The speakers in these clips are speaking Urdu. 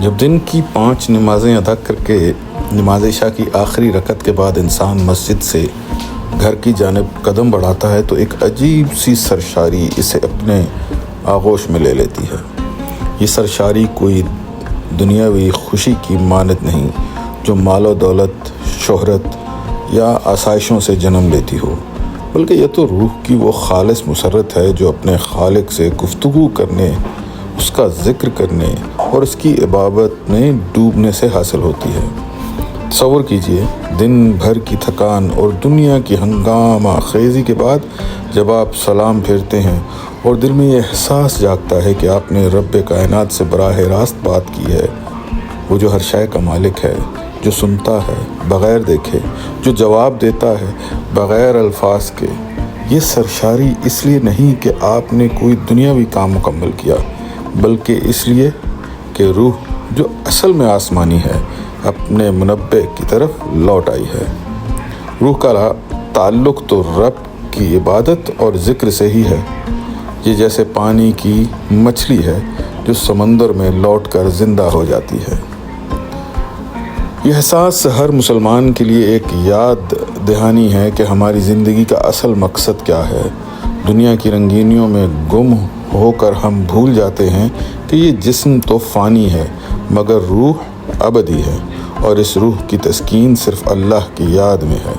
جب دن کی 5 نمازیں ادا کر کے نماز عشاء کی آخری رکعت کے بعد انسان مسجد سے گھر کی جانب قدم بڑھاتا ہے تو ایک عجیب سی سرشاری اسے اپنے آغوش میں لے لیتی ہے۔ یہ سرشاری کوئی دنیاوی خوشی کی مانند نہیں جو مال و دولت، شہرت یا آسائشوں سے جنم لیتی ہو، بلکہ یہ تو روح کی وہ خالص مسرت ہے جو اپنے خالق سے گفتگو کرنے، اس کا ذکر کرنے اور اس کی عبادت میں ڈوبنے سے حاصل ہوتی ہے۔ تصور کیجئے دن بھر کی تھکان اور دنیا کی ہنگامہ خیزی کے بعد جب آپ سلام پھیرتے ہیں اور دل میں یہ احساس جاگتا ہے کہ آپ نے رب کائنات سے براہ راست بات کی ہے، وہ جو ہر شے کا مالک ہے، جو سنتا ہے بغیر دیکھے، جو جواب دیتا ہے بغیر الفاظ کے۔ یہ سرشاری اس لیے نہیں کہ آپ نے کوئی دنیاوی کام مکمل کیا، بلکہ اس لیے کہ روح جو اصل میں آسمانی ہے اپنے منبع کی طرف لوٹ آئی ہے۔ روح کا تعلق تو رب کی عبادت اور ذکر سے ہی ہے۔ یہ جیسے پانی کی مچھلی ہے جو سمندر میں لوٹ کر زندہ ہو جاتی ہے۔ یہ احساس ہر مسلمان کے لیے ایک یاد دہانی ہے کہ ہماری زندگی کا اصل مقصد کیا ہے۔ دنیا کی رنگینیوں میں گم ہو کر ہم بھول جاتے ہیں کہ یہ جسم تو فانی ہے مگر روح ابدی ہے، اور اس روح کی تسکین صرف اللہ کی یاد میں ہے۔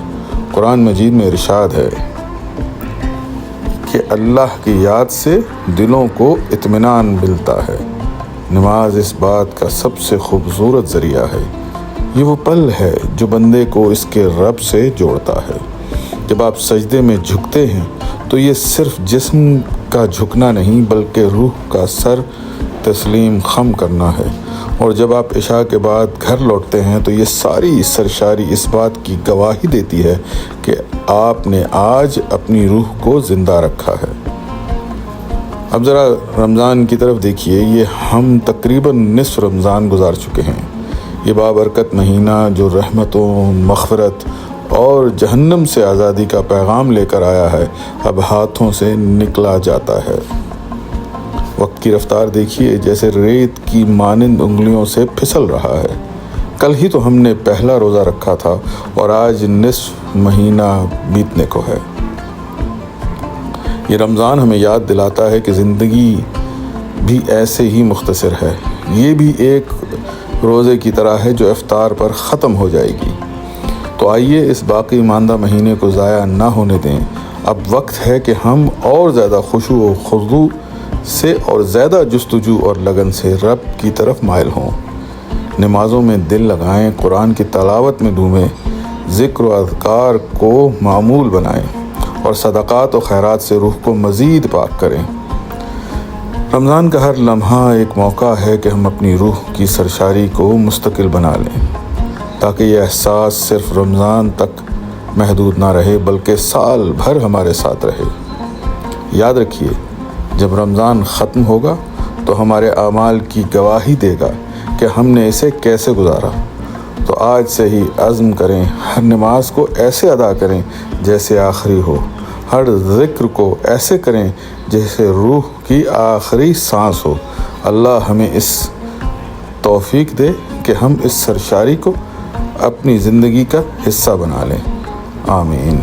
قرآن مجید میں ارشاد ہے کہ اللہ کی یاد سے دلوں کو اطمینان ملتا ہے۔ نماز اس بات کا سب سے خوبصورت ذریعہ ہے۔ یہ وہ پل ہے جو بندے کو اس کے رب سے جوڑتا ہے۔ جب آپ سجدے میں جھکتے ہیں تو یہ صرف جسم کا جھکنا نہیں بلکہ روح کا سر تسلیم خم کرنا ہے، اور جب آپ عشاء کے بعد گھر لوٹتے ہیں تو یہ ساری سرشاری اس بات کی گواہی دیتی ہے کہ آپ نے آج اپنی روح کو زندہ رکھا ہے۔ اب ذرا رمضان کی طرف دیکھیے، یہ ہم تقریباً نصف رمضان گزار چکے ہیں۔ یہ بابرکت مہینہ جو رحمتوں، مغفرت اور جہنم سے آزادی کا پیغام لے کر آیا ہے، اب ہاتھوں سے نکلا جاتا ہے۔ وقت کی رفتار دیکھیے، جیسے ریت کی مانند انگلیوں سے پھسل رہا ہے۔ کل ہی تو ہم نے پہلا روزہ رکھا تھا اور آج نصف مہینہ بیتنے کو ہے۔ یہ رمضان ہمیں یاد دلاتا ہے کہ زندگی بھی ایسے ہی مختصر ہے۔ یہ بھی ایک روزے کی طرح ہے جو افطار پر ختم ہو جائے گی۔ تو آئیے اس باقی ماندہ مہینے کو ضائع نہ ہونے دیں۔ اب وقت ہے کہ ہم اور زیادہ خشوع و خضوع سے اور زیادہ جستجو اور لگن سے رب کی طرف مائل ہوں۔ نمازوں میں دل لگائیں، قرآن کی تلاوت میں ڈوبیں، ذکر و اذکار کو معمول بنائیں اور صدقات و خیرات سے روح کو مزید پاک کریں۔ رمضان کا ہر لمحہ ایک موقع ہے کہ ہم اپنی روح کی سرشاری کو مستقل بنا لیں، تاکہ یہ احساس صرف رمضان تک محدود نہ رہے بلکہ سال بھر ہمارے ساتھ رہے۔ یاد رکھیے، جب رمضان ختم ہوگا تو ہمارے اعمال کی گواہی دے گا کہ ہم نے اسے کیسے گزارا۔ تو آج سے ہی عزم کریں، ہر نماز کو ایسے ادا کریں جیسے آخری ہو، ہر ذکر کو ایسے کریں جیسے روح کی آخری سانس ہو۔ اللہ ہمیں اس توفیق دے کہ ہم اس سرشاری کو اپنی زندگی کا حصہ بنا لیں۔ آمین۔